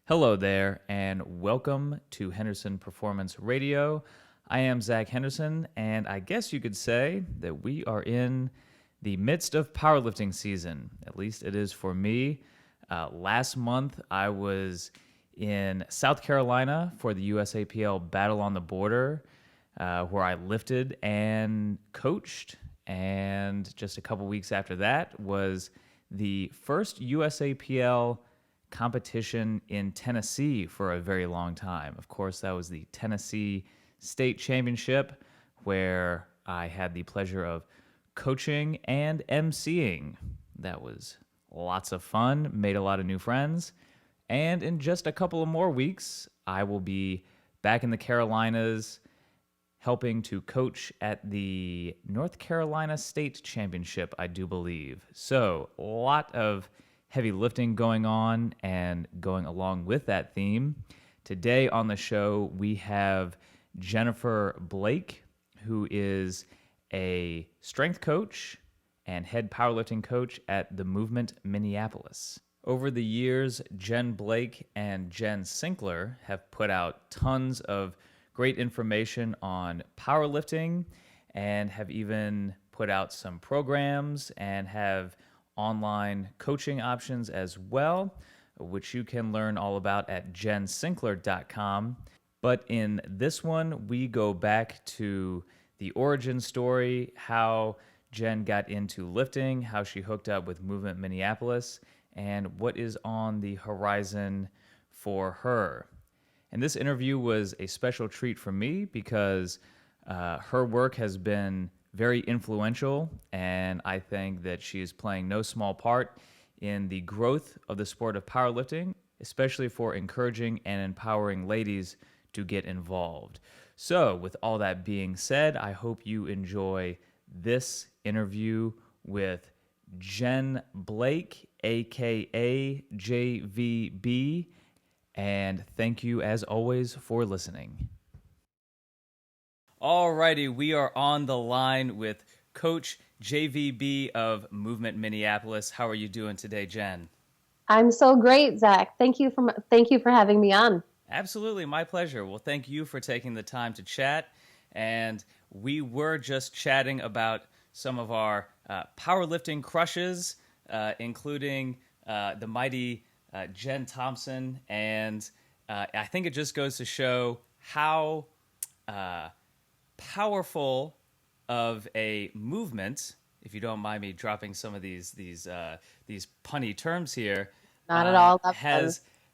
Hello there, and welcome to Henderson Performance Radio. I am Zach Henderson, and I guess you could say that we are in the midst of powerlifting season. At least it is for me. Last month, I was in South Carolina for the USAPL Battle on the Border, where I lifted and coached. And just a couple weeks after that was the first USAPL competition in Tennessee for a very long time. Of course, that was the Tennessee State Championship, where I had the pleasure of coaching and emceeing. That was lots of fun, made a lot of new friends. And in just a couple of more weeks, I will be back in the Carolinas helping to coach at the North Carolina State Championship, I do believe. So, a lot of heavy lifting going on, and going along with that theme, today on the show we have Jennifer Blake, who is a strength coach and head powerlifting coach at the Movement Minneapolis. Over the years, Jen Blake and Jen Sinkler have put out tons of great information on powerlifting, and have even put out some programs and have online coaching options as well, which you can learn all about at jensinkler.com. But in this one, we go back to the origin story, how Jen got into lifting, how she hooked up with Movement Minneapolis, and what is on the horizon for her. And this interview was a special treat for me because her work has been very influential, and I think that she is playing no small part in the growth of the sport of powerlifting, especially for encouraging and empowering ladies to get involved. So, with all that being said, I hope you enjoy this interview with Jen Blake, aka JVB, and thank you as always for listening. Alrighty, we are on the line with Coach JVB of Movement Minneapolis. How are you doing today, Jen? I'm so great, Zach. Thank you for having me on. Absolutely, my pleasure. Well, thank you for taking the time to chat. And we were just chatting about some of our powerlifting crushes, including the mighty Jen Thompson. And I think it just goes to show how powerful of a movement, if you don't mind me dropping some of these punny terms here, Not at all.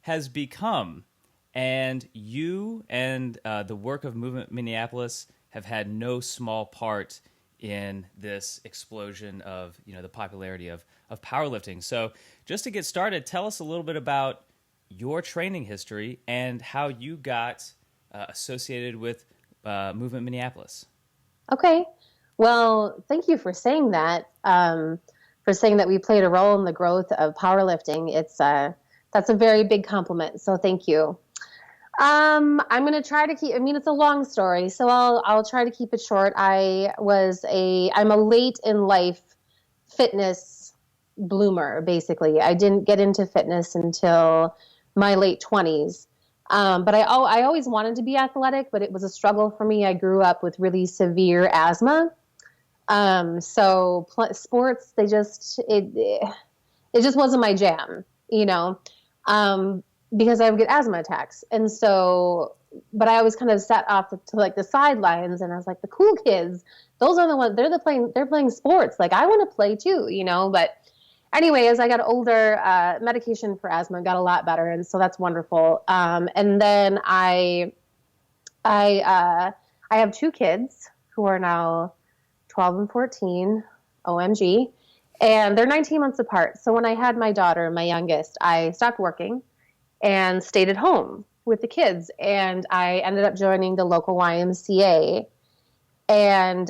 has become. And you and the work of Movement Minneapolis have had no small part in this explosion of the popularity of powerlifting. So just to get started, tell us a little bit about your training history and how you got associated with Movement Minneapolis. Okay. Well, thank you for saying that. For saying that we played a role in the growth of powerlifting. That's a very big compliment. So thank you. I'm going to try to keep. It's a long story, so I'll try to keep it short. I'm a late in life fitness bloomer. Basically, I didn't get into fitness until my late 20s. But I always wanted to be athletic, but it was a struggle for me. I grew up with really severe asthma. Sports, it just wasn't my jam, because I would get asthma attacks. And so, but I always kind of sat off to like the sidelines, and I was like, the cool kids, those are the ones, they're playing sports. Like, I want to play too, but anyway, as I got older, medication for asthma got a lot better, and so that's wonderful. And then I have two kids who are now 12 and 14, OMG, and they're 19 months apart. So when I had my daughter, my youngest, I stopped working and stayed at home with the kids, and I ended up joining the local YMCA. And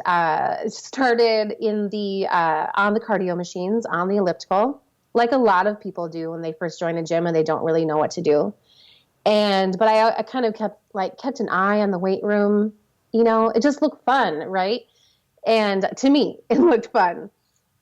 started in on the cardio machines, on the elliptical, like a lot of people do when they first join a gym and they don't really know what to do. But I kind of kept an eye on the weight room. It just looked fun, right? And to me, it looked fun.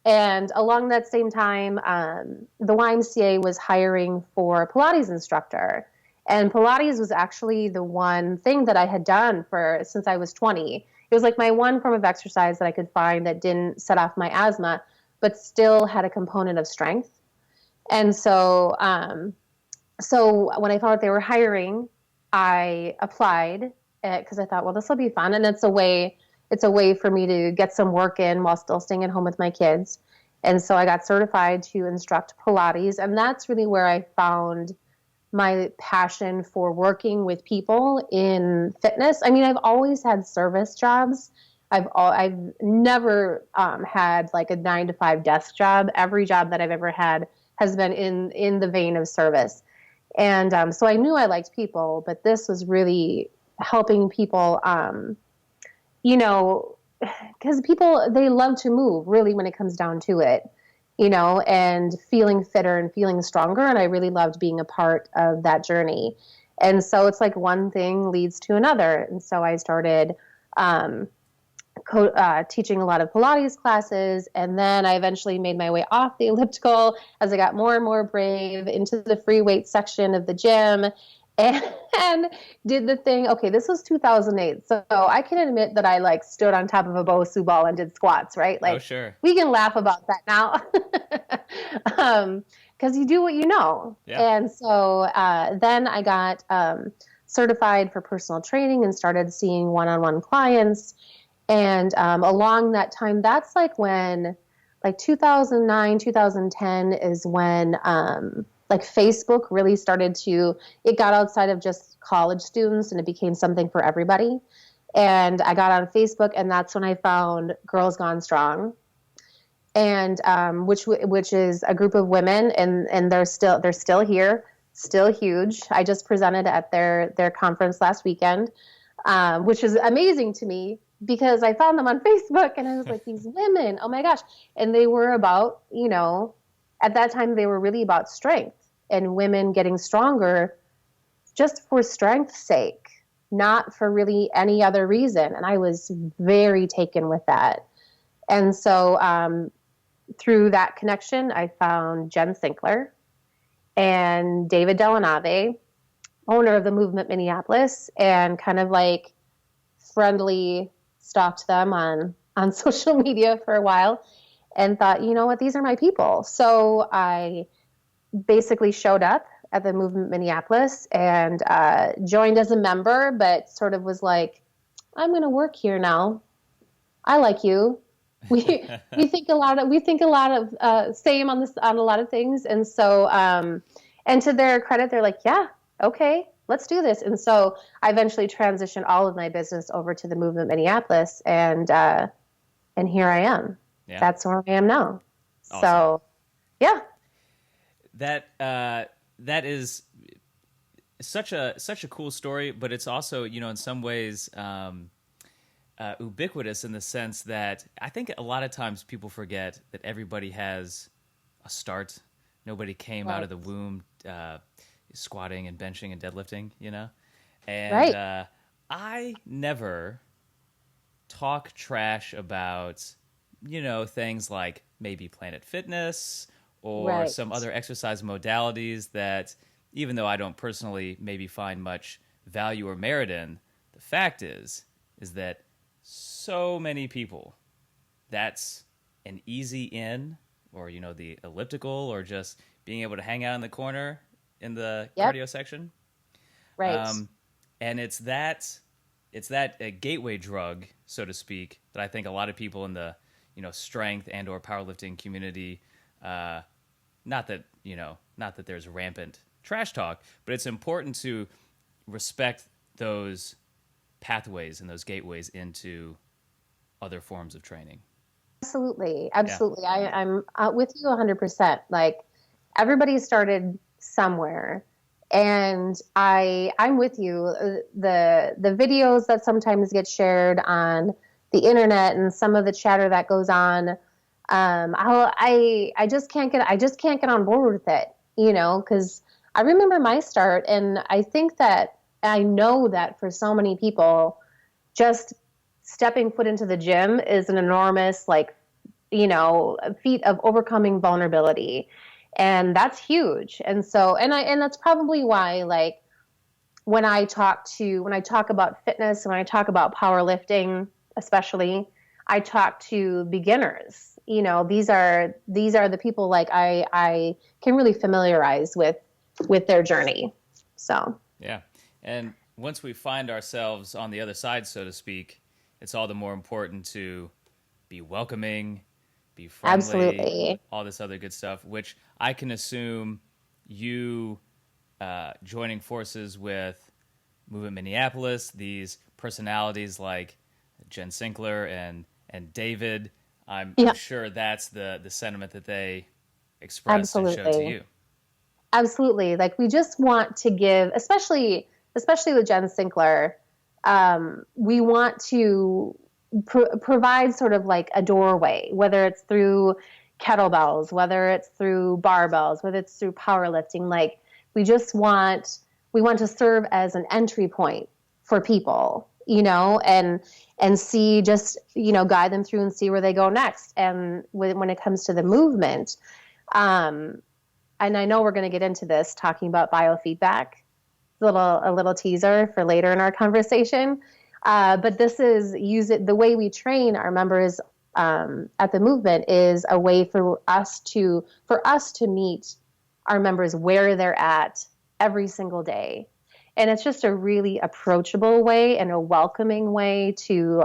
And along that same time, the YMCA was hiring for a Pilates instructor. And Pilates was actually the one thing that I had done since I was 20. It was like my one form of exercise that I could find that didn't set off my asthma, but still had a component of strength. And so when I found out they were hiring, I applied because I thought, well, this will be fun, and it's a way for me to get some work in while still staying at home with my kids. And so I got certified to instruct Pilates, and that's really where I found my passion for working with people in fitness. I mean, I've always had service jobs. I've never had like a 9 to 5 desk job. Every job that I've ever had has been in the vein of service. And so I knew I liked people, but this was really helping people, because people, they love to move really when it comes down to it, and feeling fitter and feeling stronger. And I really loved being a part of that journey. And so it's like one thing leads to another. And so I started teaching a lot of Pilates classes. And then I eventually made my way off the elliptical as I got more and more brave into the free weight section of the gym and did the thing. Okay, this was 2008. So I can admit that I like stood on top of a Bosu ball and did squats, right? Like, oh, sure. We can laugh about that now. Because you do what you know. Yeah. And so then I got certified for personal training and started seeing one-on-one clients. And along that time, that's like when, like 2009, 2010 is when like Facebook really it got outside of just college students and it became something for everybody. And I got on Facebook, and that's when I found Girls Gone Strong, and which is a group of women, and they're still here, still huge. I just presented at their conference last weekend, which is amazing to me, because I found them on Facebook and I was like, these women, oh my gosh. And they were about, at that time, they were really about strength and women getting stronger just for strength's sake, not for really any other reason. And I was very taken with that. And so through that connection, I found Jen Sinkler and David Delanave, owner of the Movement Minneapolis, and kind of like friendly stalked them on social media for a while and thought, you know what, these are my people. So I basically showed up at the Movement Minneapolis and joined as a member, but sort of was like, I'm going to work here now. I like you. We think a lot of same on a lot of things. And so and to their credit, they're like, yeah, okay, let's do this. And so I eventually transitioned all of my business over to the Movement Minneapolis, and here I am. Yeah. That's where I am now. Awesome. So, yeah. That is such a cool story, but it's also, in some ways ubiquitous in the sense that I think a lot of times people forget that everybody has a start. Nobody came out of the womb squatting and benching and deadlifting, and I never talk trash about things like maybe Planet Fitness or some other exercise modalities that, even though I don't personally maybe find much value or merit in, the fact is that so many people, that's an easy in, or the elliptical, or just being able to hang out in the corner in the cardio section, right? And it's that gateway drug, so to speak, that I think a lot of people in the strength and or powerlifting community, not that there's rampant trash talk, but it's important to respect those pathways and those gateways into other forms of training. Absolutely. Yeah. I'm with you 100%. Like, everybody started somewhere, and I'm with you. The videos that sometimes get shared on the internet and some of the chatter that goes on, I just can't get on board with it, because I remember my start, and I know that for so many people, just stepping foot into the gym is an enormous, feat of overcoming vulnerability. And that's huge. And so, and that's probably why, when I talk about fitness, when I talk about powerlifting, especially, I talk to beginners. These are the people like I can really familiarize with their journey. So Yeah. And once we find ourselves on the other side, so to speak, it's all the more important to be welcoming, be friendly, absolutely. all this other good stuff, which I can assume you joining forces with Movement Minneapolis, these personalities like Jen Sinkler and David. I'm Yeah, sure that's the sentiment that they expressed and showed to absolutely. you. Absolutely. Like we just want to give, especially with Jen Sinkler, we want to provide sort of like a doorway, whether it's through kettlebells, whether it's through barbells, whether it's through powerlifting. Like we just we want to serve as an entry point for people, and see just, guide them through and see where they go next. And when it comes to the movement, um, and I know we're going to get into this talking about biofeedback, a little teaser for later in our conversation. But this is the way we train our members at the movement is a way for us to meet our members where they're at every single day. And it's just a really approachable way and a welcoming way to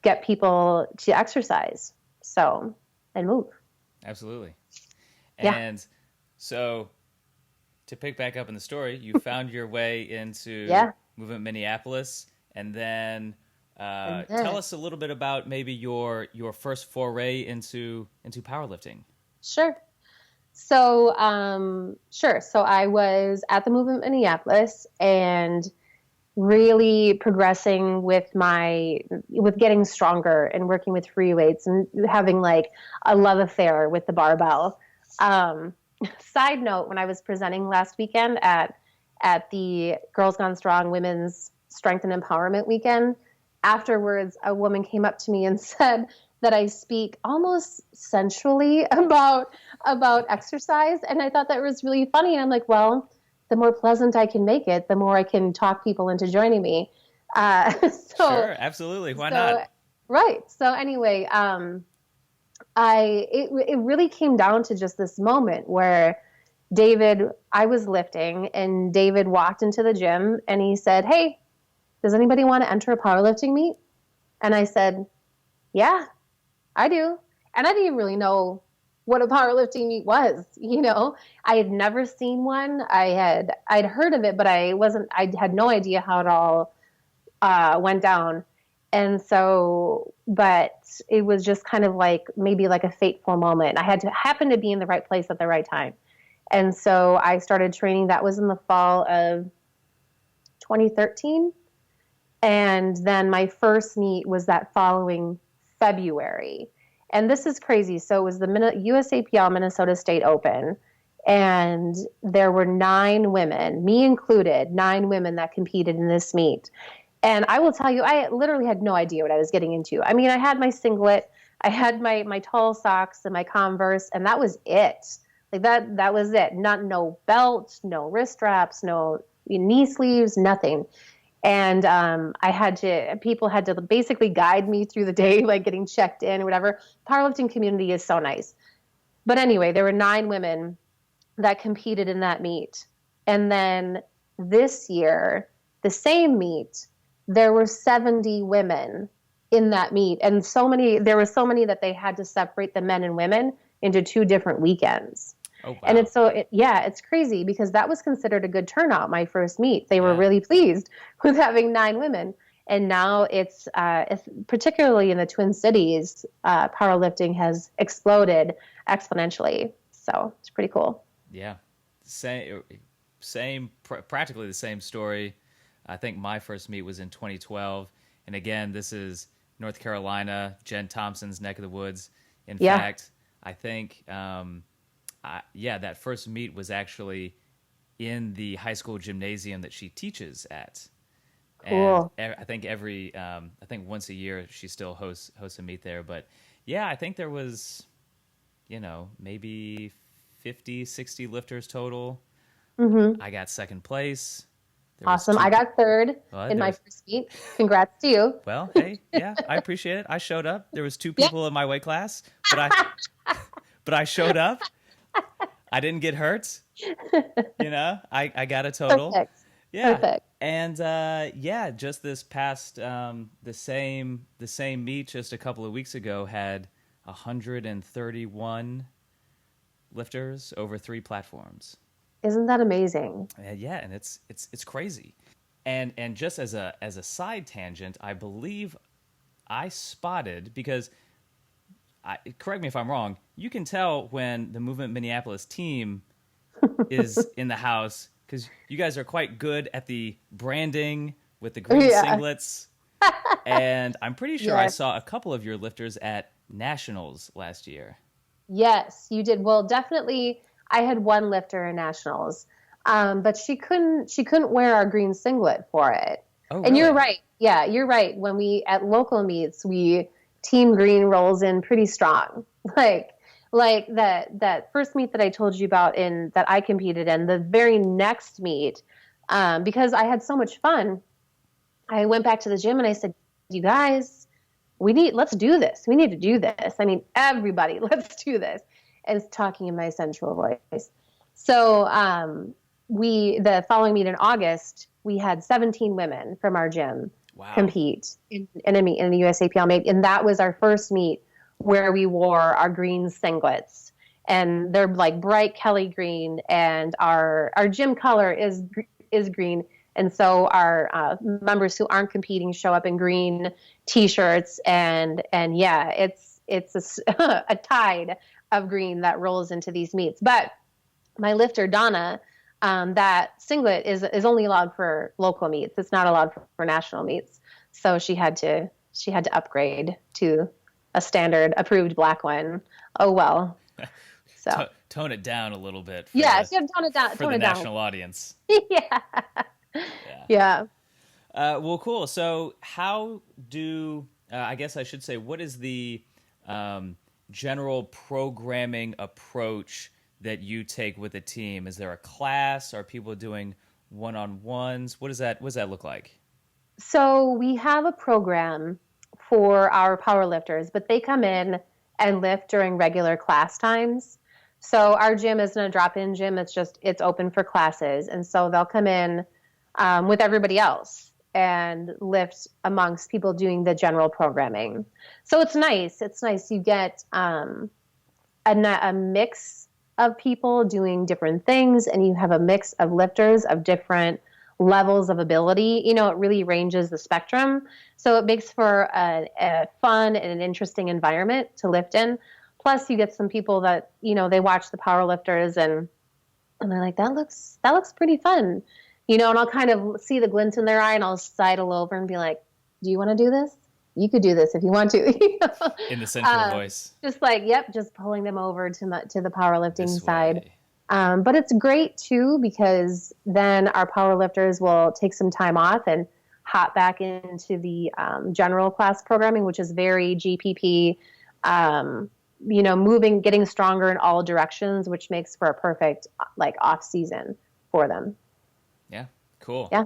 get people to exercise, and move. Absolutely. Yeah. And so to pick back up in the story, you found your way into Yeah. Movement Minneapolis, and then And tell then, us a little bit about maybe your first foray into powerlifting. sure. Sure. So I was at the Movement Minneapolis and really progressing with getting stronger and working with free weights and having like a love affair with the barbell. Um, Side note, when I was presenting last weekend at the Girls Gone Strong Women's Strength and Empowerment Weekend, afterwards a woman came up to me and said that I speak almost sensually about exercise, and I thought that was really funny. And I'm like, well, the more pleasant I can make it, the more I can talk people into joining me. So, Sure, absolutely. Why so not? right. So anyway, it really came down to just this moment where I was lifting, and David walked into the gym and he said, "Hey, does anybody want to enter a powerlifting meet?" And I said, "Yeah, I do." And I didn't even really know what a powerlifting meet was. I had never seen one. I'd heard of it, but I had no idea how it all went down. And so, but it was just kind of like maybe like a fateful moment. I had to happen to be in the right place at the right time. And so I started training. That was in the fall of 2013. And then my first meet was that following February. And this is crazy. So it was the USAPL Minnesota State Open. And there were 9 women, me included, 9 women that competed in this meet. And I will tell you, I literally had no idea what I was getting into. I mean, I had my singlet, I had my tall socks and my Converse, and that was it. Like that was it. No belt, no wrist straps, no knee sleeves, nothing. And people had to basically guide me through the day, like getting checked in or whatever. Powerlifting community is so nice. But anyway, there were 9 women that competed in that meet. And then this year, the same meet, there were 70 women in that meet. And there were so many that they had to separate the men and women into 2 different weekends. Oh And wow. it's crazy because that was considered a good turnout, my first meet. They were Yeah. really pleased with having 9 women. And now it's particularly in the Twin Cities, powerlifting has exploded exponentially. So it's pretty cool. Yeah. Practically the same story. I think my first meet was in 2012. And again, this is North Carolina, Jen Thompson's neck of the woods. In Yeah. fact, I think, that first meet was actually in the high school gymnasium that she teaches at. And Cool. I think I think once a year she still hosts a meet there. But yeah, I think there was, maybe 50, 60 lifters total. Mm-hmm. I got second place. Awesome. I got third in my first meet. Congrats to you. Well, hey, yeah, I appreciate it. I showed up. There was 2 people in my weight class, but I showed up. I didn't get hurt. I got a total. Perfect. Yeah. Perfect. And just this past the same meet just a couple of weeks ago had 131 lifters over 3 platforms. Isn't that amazing? Yeah, and it's crazy. And just as a side tangent, I believe I spotted, because correct me if I'm wrong, you can tell when the Movement Minneapolis team is in the house, because you guys are quite good at the branding with the green singlets. And I'm pretty sure I saw a couple of your lifters at Nationals last year. Yes, you did. Well, definitely. I had one lifter in Nationals, but she couldn't wear our green singlet for it. Oh, and really? You're right. Yeah, you're right. When we at local meets, team green rolls in pretty strong. Like that first meet that I told you about that I competed in, the very next meet, because I had so much fun, I went back to the gym and I said, "You guys, let's do this. We need to do this. I mean, everybody, let's do this." And talking in my sensual voice. So the following meet in August, we had 17 women from our gym compete in a meet in the USAPL meet, and that was our first meet where we wore our green singlets, and they're like bright Kelly green, and our gym color is green, and so our members who aren't competing show up in green T-shirts, and yeah, it's a tide of green that rolls into these meets. But my lifter, Donna, that singlet is only allowed for local meets. It's not allowed for national meets. So she had to upgrade to a standard approved black one. Oh, well. So tone it down a little bit. She had to tone it down. For the national audience. Yeah. Well, cool. So how I guess I should say, what is the general programming approach that you take with a team? Is there a class? Are people doing one-on-ones? What does that look like? So we have a program for our power lifters, but they come in and lift during regular class times. So our gym isn't a drop-in gym. It's open for classes. And so they'll come in with everybody else and lift amongst people doing the general programming. So it's nice. You get a mix of people doing different things, and you have a mix of lifters of different levels of ability. It really ranges the spectrum. So it makes for a fun and an interesting environment to lift in. Plus you get some people that, they watch the power lifters and they're like, that looks pretty fun. And I'll kind of see the glint in their eye, and I'll sidle over and be like, "Do you want to do this? You could do this if you want to." In the sensual voice. Just just pulling them over to the powerlifting side. But it's great too, because then our powerlifters will take some time off and hop back into the general class programming, which is very GPP, moving, getting stronger in all directions, which makes for a perfect off season for them. Yeah, cool. Yeah.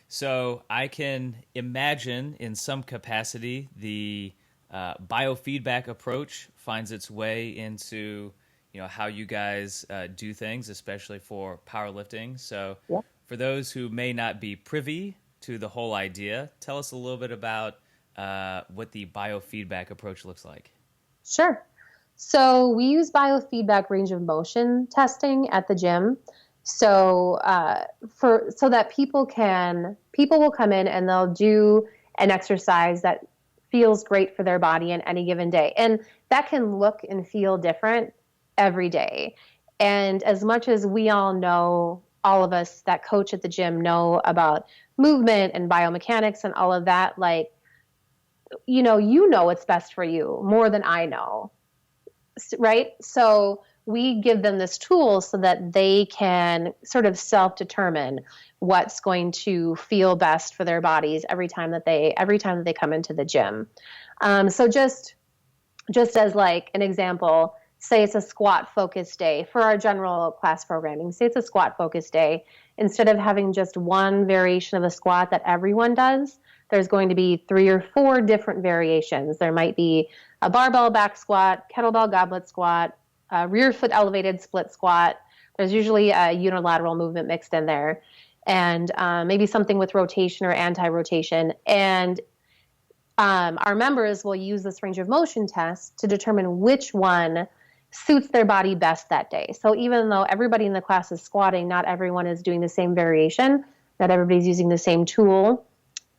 So I can imagine in some capacity the biofeedback approach finds its way into how you guys do things, especially for powerlifting. So for those who may not be privy to the whole idea, tell us a little bit about what the biofeedback approach looks like. Sure. So we use biofeedback range of motion testing at the gym. So so that people will come in and they'll do an exercise that feels great for their body on any given day. And that can look and feel different every day. And as much as we all know, all of us that coach at the gym know about movement and biomechanics and all of that, you know what's best for you more than I know, right? So we give them this tool so that they can sort of self-determine what's going to feel best for their bodies every time that they come into the gym. So just as an example, say it's a squat focused day for our general class programming. Say it's a squat focused day, instead of having just one variation of a squat that everyone does, there's going to be 3 or 4 different variations. There might be a barbell back squat, kettlebell goblet squat, a rear foot elevated split squat. There's usually a unilateral movement mixed in there, and maybe something with rotation or anti-rotation. And our members will use this range of motion test to determine which one suits their body best that day. So even though everybody in the class is squatting, not everyone is doing the same variation, not everybody's using the same tool,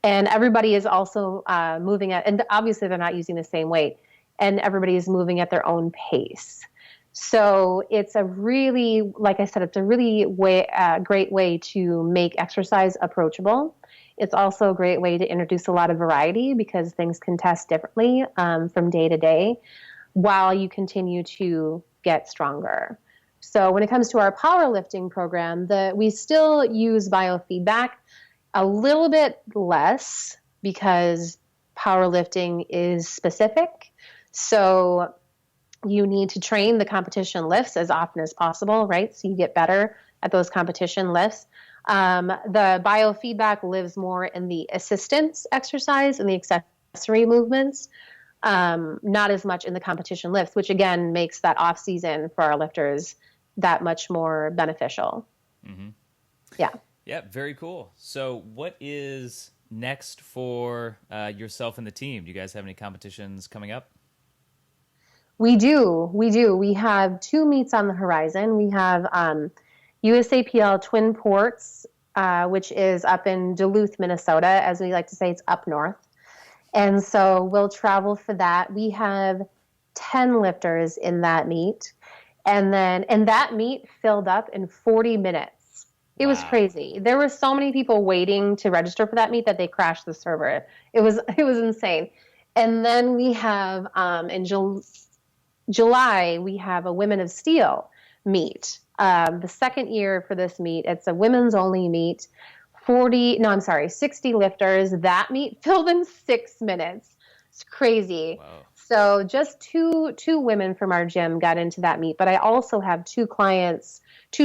and everybody is also moving at, and obviously they're not using the same weight, and everybody is moving at their own pace. So it's a really, like I said, it's a really great way to make exercise approachable. It's also a great way to introduce a lot of variety because things can test differently from day to day while you continue to get stronger. So when it comes to our powerlifting program, we still use biofeedback a little bit less because powerlifting is specific. So you need to train the competition lifts as often as possible, right? So you get better at those competition lifts. The biofeedback lives more in the assistance exercise and the accessory movements, not as much in the competition lifts, which again makes that off season for our lifters that much more beneficial. Mm-hmm. Yeah. Yeah, very cool. So what is next for yourself and the team? Do you guys have any competitions coming up? We do. We have 2 meets on the horizon. We have USAPL Twin Ports, which is up in Duluth, Minnesota. As we like to say, it's up north. And so we'll travel for that. We have 10 lifters in that meet. And that meet filled up in 40 minutes. It was crazy. There were so many people waiting to register for that meet that they crashed the server. It was insane. And then we have in July, we have a Women of Steel meet. The second year for this meet, it's a women's only meet. 60 lifters. That meet filled in 6 minutes. It's crazy. Wow. So just two women from our gym got into that meet, but I also have 2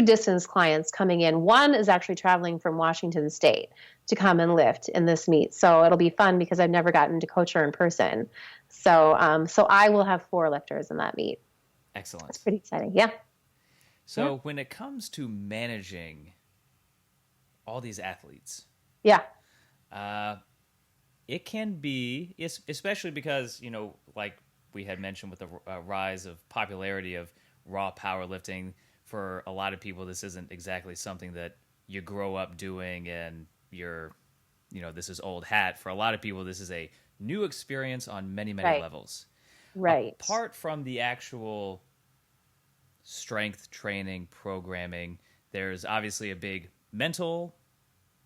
distance clients coming in. One is actually traveling from Washington State to come and lift in this meet. So it'll be fun because I've never gotten to coach her in person. So I will have 4 lifters in that meet. Excellent. It's pretty exciting. Yeah. So when it comes to managing all these athletes, yeah, it can be, especially because, like we had mentioned with the rise of popularity of raw powerlifting, for a lot of people, this isn't exactly something that you grow up doing and this is old hat. For a lot of people, this is a new experience on many, many levels. Right. Apart from the actual strength training programming, there's obviously a big mental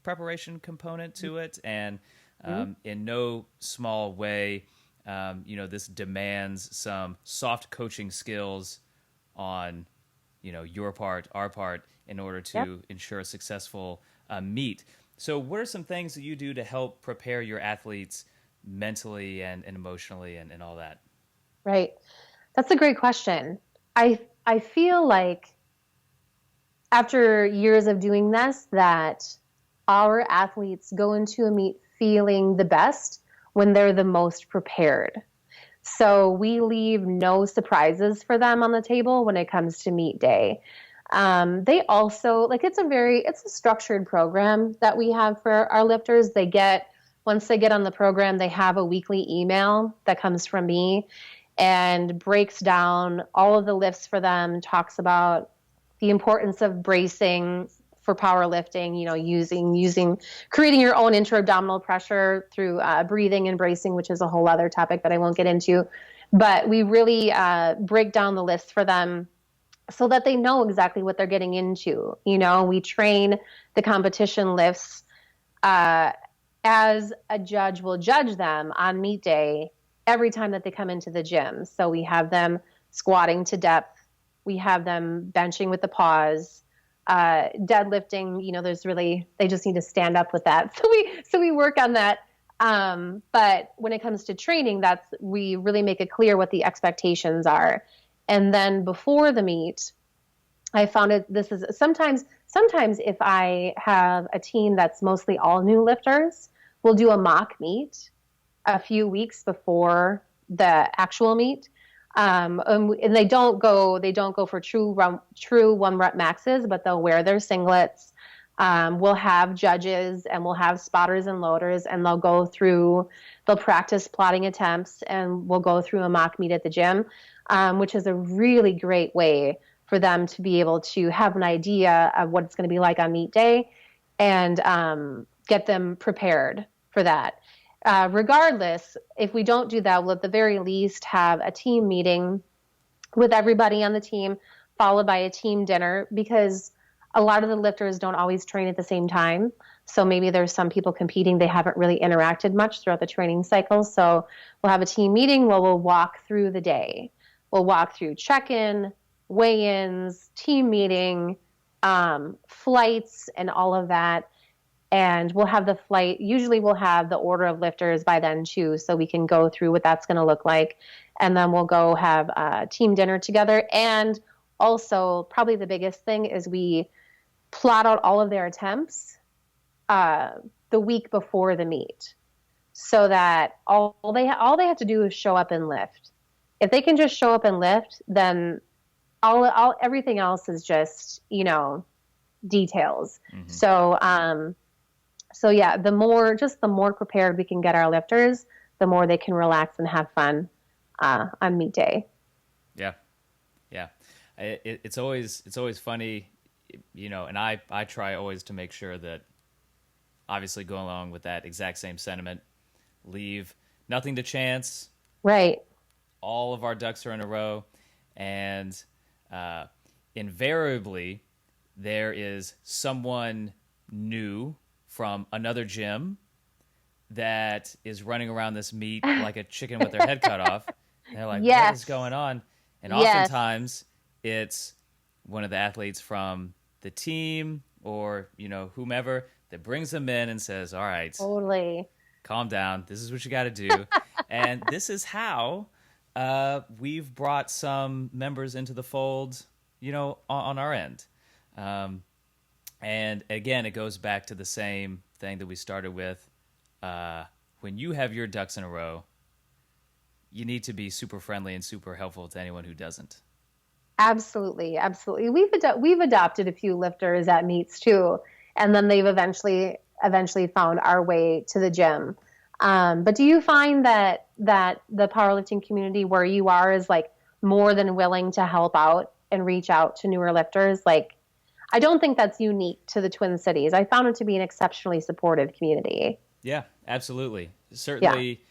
preparation component to it. And in no small way, this demands some soft coaching skills on your part, our part, in order to ensure a successful meet. So what are some things that you do to help prepare your athletes mentally and emotionally and all that? Right. That's a great question. I feel like after years of doing this, that our athletes go into a meet feeling the best when they're the most prepared. So we leave no surprises for them on the table when it comes to meet day. They also, it's a structured program that we have for our lifters. Once they get on the program, they have a weekly email that comes from me and breaks down all of the lifts for them, talks about the importance of bracing for powerlifting, creating your own intra-abdominal pressure through breathing and bracing, which is a whole other topic that I won't get into. But we really break down the list for them so that they know exactly what they're getting into. We train the competition lifts as a judge will judge them on meet day every time that they come into the gym. So we have them squatting to depth. We have them benching with the pause. Deadlifting, they just need to stand up with that. So we work on that. But when it comes to training, we really make it clear what the expectations are. And then before the meet, I found this is sometimes sometimes if I have a team that's mostly all new lifters, we'll do a mock meet a few weeks before the actual meet. And they don't go for true 1 rep maxes, but they'll wear their singlets. We'll have judges and we'll have spotters and loaders, and they'll practice plotting attempts, and we'll go through a mock meet at the gym, which is a really great way for them to be able to have an idea of what it's going to be like on meet day, and get them prepared for that. Regardless, if we don't do that, we'll at the very least have a team meeting with everybody on the team, followed by a team dinner, because a lot of the lifters don't always train at the same time. So maybe there's some people competing, they haven't really interacted much throughout the training cycle. So we'll have a team meeting where we'll walk through the day. We'll walk through check-in, weigh-ins, team meeting, flights, and all of that. And we'll have the flight. Usually we'll have the order of lifters by then too, so we can go through what that's going to look like. And then we'll go have a team dinner together. And also, probably the biggest thing is we plot out all of their attempts the week before the meet, so that all they have to do is show up and lift. If they can just show up and lift, then everything else is just, details. Mm-hmm. So yeah, the more prepared we can get our lifters, the more they can relax and have fun on meet day. Yeah. It's always funny, and I try always to make sure that, obviously going along with that exact same sentiment, leave nothing to chance. Right. All of our ducks are in a row, and invariably there is someone new from another gym that is running around this meet like a chicken with their head cut off. And they're like, yes. What is going on? And oftentimes it's one of the athletes from the team or, whomever that brings them in and says, all right, totally, calm down. This is what you got to do. And this is how we've brought some members into the fold, on our end. And again, it goes back to the same thing that we started with. When you have your ducks in a row, you need to be super friendly and super helpful to anyone who doesn't. Absolutely. We've adopted a few lifters at meets too, and then they've eventually found our way to the gym. But do you find that the powerlifting community where you are is like more than willing to help out and reach out to newer lifters? Like, I don't think that's unique to the Twin Cities. I found it to be an exceptionally supportive community. Yeah, absolutely. Certainly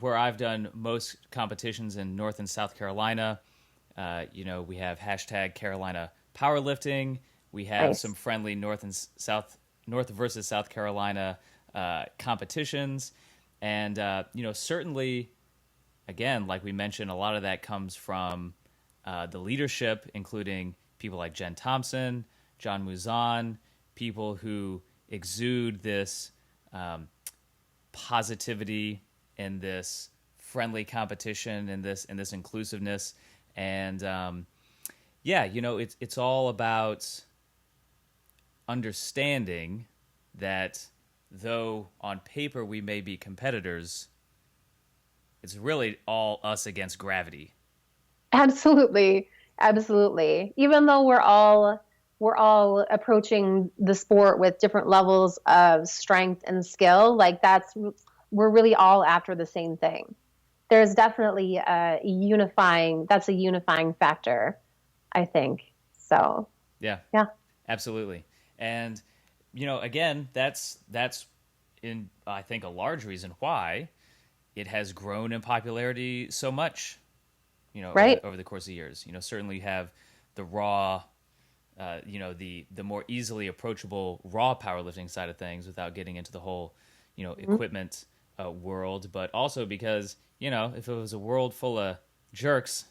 where I've done most competitions in North and South Carolina, we have hashtag Carolina Powerlifting. We have some friendly North versus South Carolina competitions. And, certainly, again, like we mentioned, a lot of that comes from the leadership, including people like Jen Thompson, John Muzan, people who exude this positivity and this friendly competition and this inclusiveness. And it's all about understanding that though on paper we may be competitors, it's really all us against gravity. Absolutely. Even though we're all approaching the sport with different levels of strength and skill, we're really all after the same thing. There's definitely a unifying factor, I think. So yeah, absolutely. And again, that's in, I think, a large reason why it has grown in popularity so much, over the course of years. Certainly you have the raw, the more easily approachable raw powerlifting side of things without getting into the whole, equipment world, but also because, if it was a world full of jerks,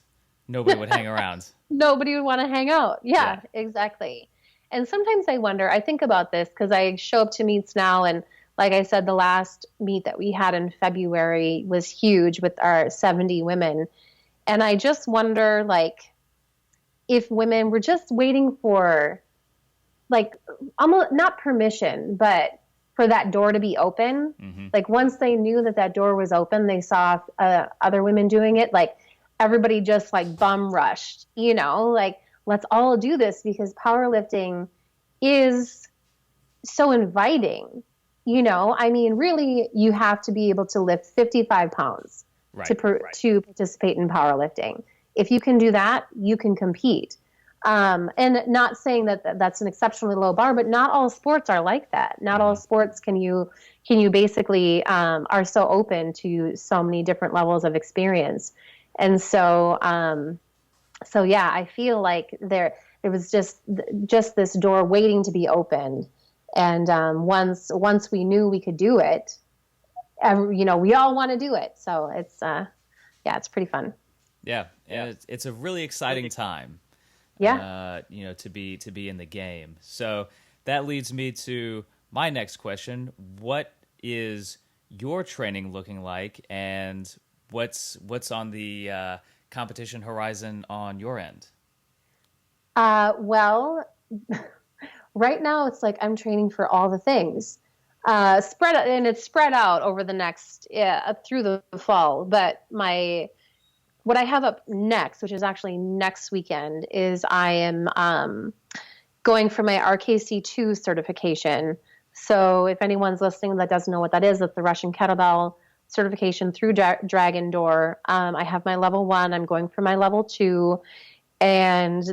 nobody would hang around. Nobody would want to hang out. Yeah, exactly. And sometimes I think about this because I show up to meets now, and like I said, the last meet that we had in February was huge with our 70 women. And I just wonder, if women were just waiting for like almost not permission, but for that door to be open. Mm-hmm. Like once they knew that that door was open, they saw other women doing it. Like everybody just like bum rushed, like let's all do this because powerlifting is so inviting. I mean, really, you have to be able to lift 55 pounds to participate in powerlifting. If you can do that, you can compete. And not saying that that's an exceptionally low bar, but not all sports are like that. Not all sports can you basically are so open to so many different levels of experience. And so yeah, I feel like there was just this door waiting to be opened. And once we knew we could do it, we all want to do it. So it's it's pretty fun. Yeah, and it's a really exciting time. Yeah. To be in the game. So that leads me to my next question. What is your training looking like, and what's on the competition horizon on your end? Well, right now it's like I'm training for all the things. It's spread out over the next through the fall, but what I have up next, which is actually next weekend, is I am going for my RKC2 certification. So if anyone's listening that doesn't know what that is, it's the Russian kettlebell certification through Dragon Door. I have my level 1. I'm going for my level 2. And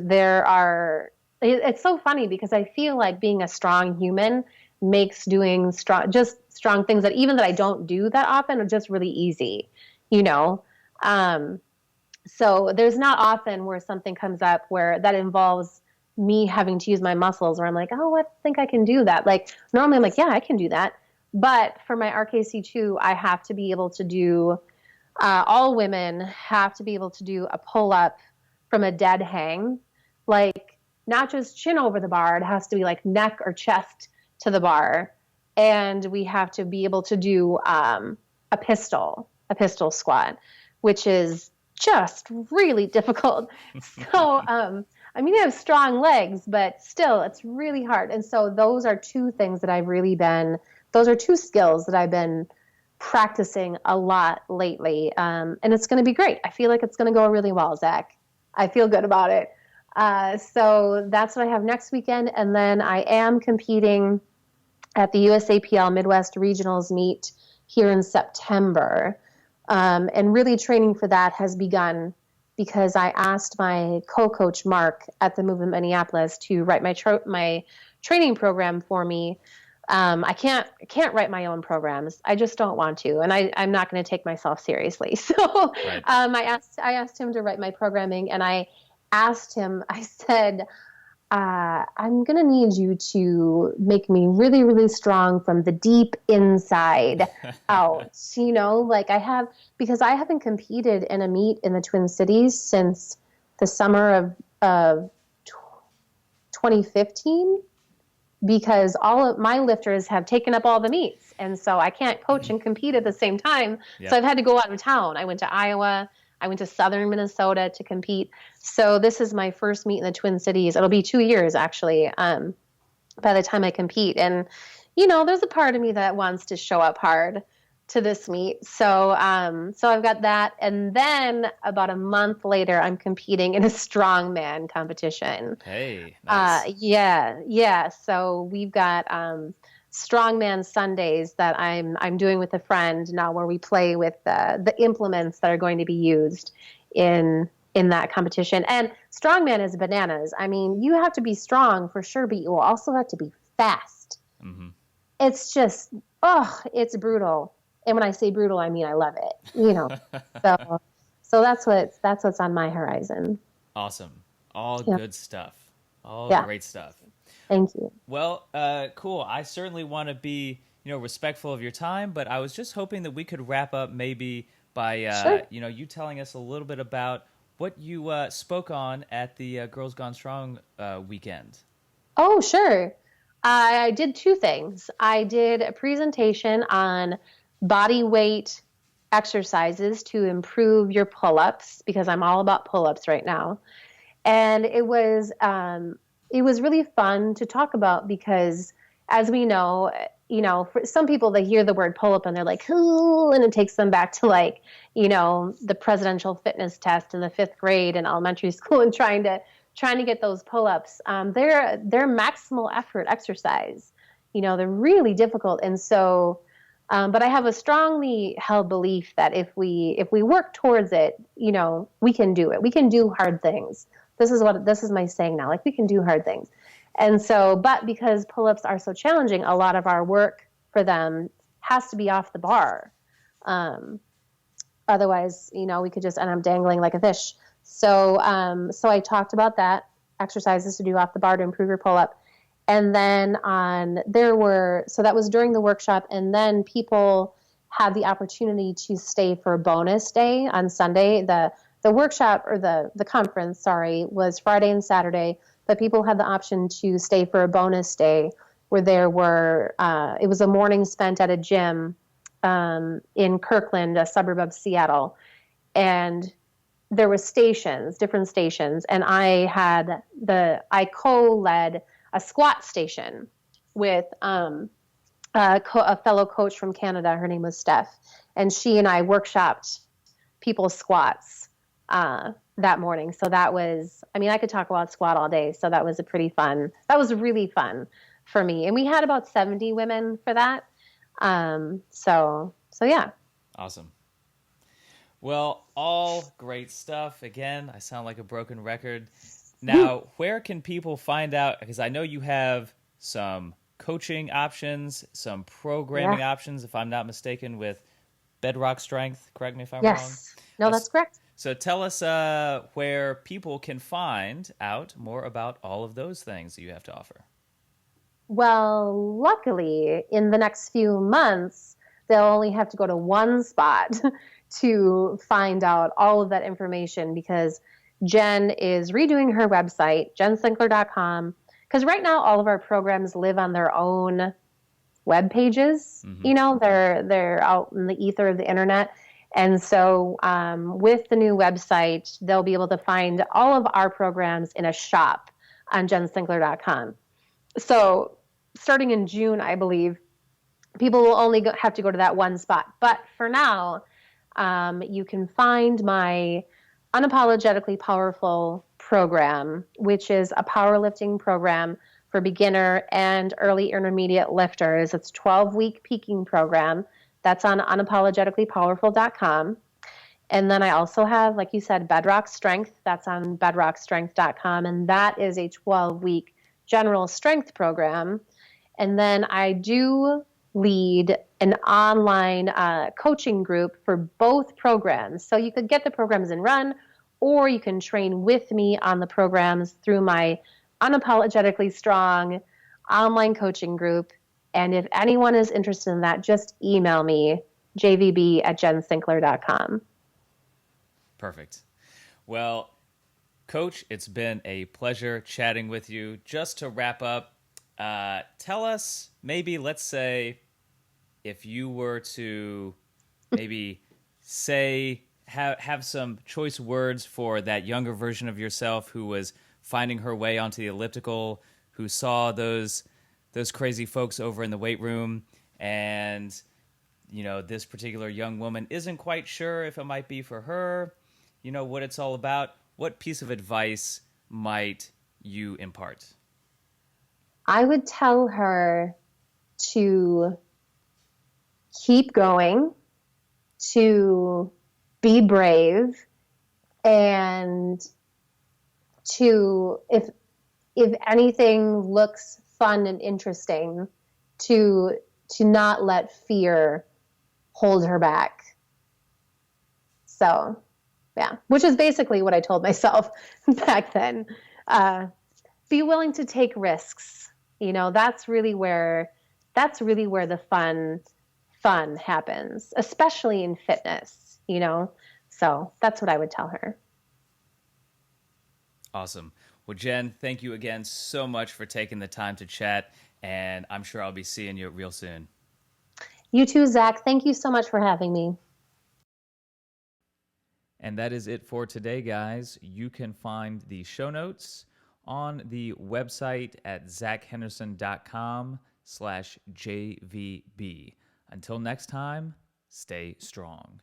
it's so funny because I feel like being a strong human makes doing strong things that I don't do that often are just really easy, So there's not often where something comes up where that involves me having to use my muscles where I'm like, oh, I think I can do that. Like normally I'm like, yeah, I can do that. But for my RKC2, I have to be able to do, all women have to be able to do a pull up from a dead hang, like not just chin over the bar. It has to be like neck or chest to the bar. And we have to be able to do a pistol squat, which is just really difficult. So, I have strong legs, but still it's really hard. And so those are two skills that I've been practicing a lot lately. And it's going to be great. I feel like it's going to go really well, Zach. I feel good about it. So that's what I have next weekend. And then I am competing at the USAPL Midwest Regionals meet here in September. And really training for that has begun because I asked my co-coach Mark at the Movement Minneapolis to write my training program for me. I can't write my own programs. I just don't want to, and I'm not going to take myself seriously. So Right. I asked him to write my programming, and I asked him. I said, I'm going to need you to make me really, really strong from the deep inside out, because I haven't competed in a meet in the Twin Cities since the summer of 2015, because all of my lifters have taken up all the meets. And so I can't coach and compete at the same time. Yep. So I've had to go out of town. I went to Iowa. I went to southern Minnesota to compete. So this is my first meet in the Twin Cities. It'll be 2 years, actually, by the time I compete. And, there's a part of me that wants to show up hard to this meet. So I've got that. And then about a month later, I'm competing in a strongman competition. Hey, nice. Yeah. So we've got strongman Sundays that I'm doing with a friend now, where we play with the implements that are going to be used in that competition. And strongman is bananas. I mean, you have to be strong for sure, but you will also have to be fast. Mm-hmm. It's just, it's brutal. And when I say brutal, I mean I love it. So that's what's on my horizon. Awesome. All good stuff. All great stuff. Thank you. Well, cool. I certainly want to be, respectful of your time, but I was just hoping that we could wrap up maybe by, Sure. you telling us a little bit about what you spoke on at the Girls Gone Strong weekend. Oh, sure. I did two things. I did a presentation on body weight exercises to improve your pull-ups, because I'm all about pull-ups right now. And it was it was really fun to talk about because, as we know, for some people, they hear the word pull-up and they're like, ooh, and it takes them back to like, the presidential fitness test in the 5th grade in elementary school and trying to get those pull-ups. They're maximal effort exercise. They're really difficult. And so, but I have a strongly held belief that if we work towards it, we can do it. We can do hard things. This is my saying now. Like, we can do hard things. And so, but because pull-ups are so challenging, a lot of our work for them has to be off the bar. Otherwise, we could just end up dangling like a fish. So, so I talked about that, exercises to do off the bar to improve your pull-up. And then so that was during the workshop. And then people had the opportunity to stay for a bonus day on Sunday. The workshop, or the conference, was Friday and Saturday, but people had the option to stay for a bonus day where it was a morning spent at a gym in Kirkland, a suburb of Seattle. And there were different stations. And I co-led a squat station with a fellow coach from Canada. Her name was Steph. And she and I workshopped people's squats that morning. So that was, I could talk about squat all day. So that was really fun for me. And we had about 70 women for that. So yeah. Awesome. Well, all great stuff. Again, I sound like a broken record. Now, where can people find out? Because I know you have some coaching options, some programming options, if I'm not mistaken, with Bedrock Strength. Correct me if I'm wrong. Yes. No, that's correct. So tell us where people can find out more about all of those things that you have to offer. Well, luckily, in the next few months, they'll only have to go to one spot to find out all of that information, because Jen is redoing her website, jensinkler.com, because right now all of our programs live on their own web pages. Mm-hmm. They're out in the ether of the internet. And so with the new website, they'll be able to find all of our programs in a shop on jensinkler.com. So starting in June, I believe, people will only have to go to that one spot. But for now, you can find my Unapologetically Powerful program, which is a powerlifting program for beginner and early intermediate lifters. It's a 12-week peaking program. That's on unapologeticallypowerful.com. And then I also have, like you said, Bedrock Strength. That's on bedrockstrength.com. And that is a 12-week general strength program. And then I do lead an online coaching group for both programs. So you could get the programs and run, or you can train with me on the programs through my Unapologetically Strong online coaching group. And if anyone is interested in that, just email me, jvb@jensinkler.com. Perfect. Well, Coach, it's been a pleasure chatting with you. Just to wrap up, tell us, maybe, let's say, if you were to maybe say, have some choice words for that younger version of yourself who was finding her way onto the elliptical, who saw those crazy folks over in the weight room, and this particular young woman isn't quite sure if it might be for her, what it's all about. What piece of advice might you impart? I would tell her to keep going, to be brave, and to, if anything looks fun and interesting, to not let fear hold her back. So, yeah, which is basically what I told myself back then. Be willing to take risks. That's really where the fun happens, especially in fitness, So that's what I would tell her. Awesome. Well, Jen, thank you again so much for taking the time to chat, and I'm sure I'll be seeing you real soon. You too, Zach. Thank you so much for having me. And that is it for today, guys. You can find the show notes on the website at zachhenderson.com/JVB. Until next time, stay strong.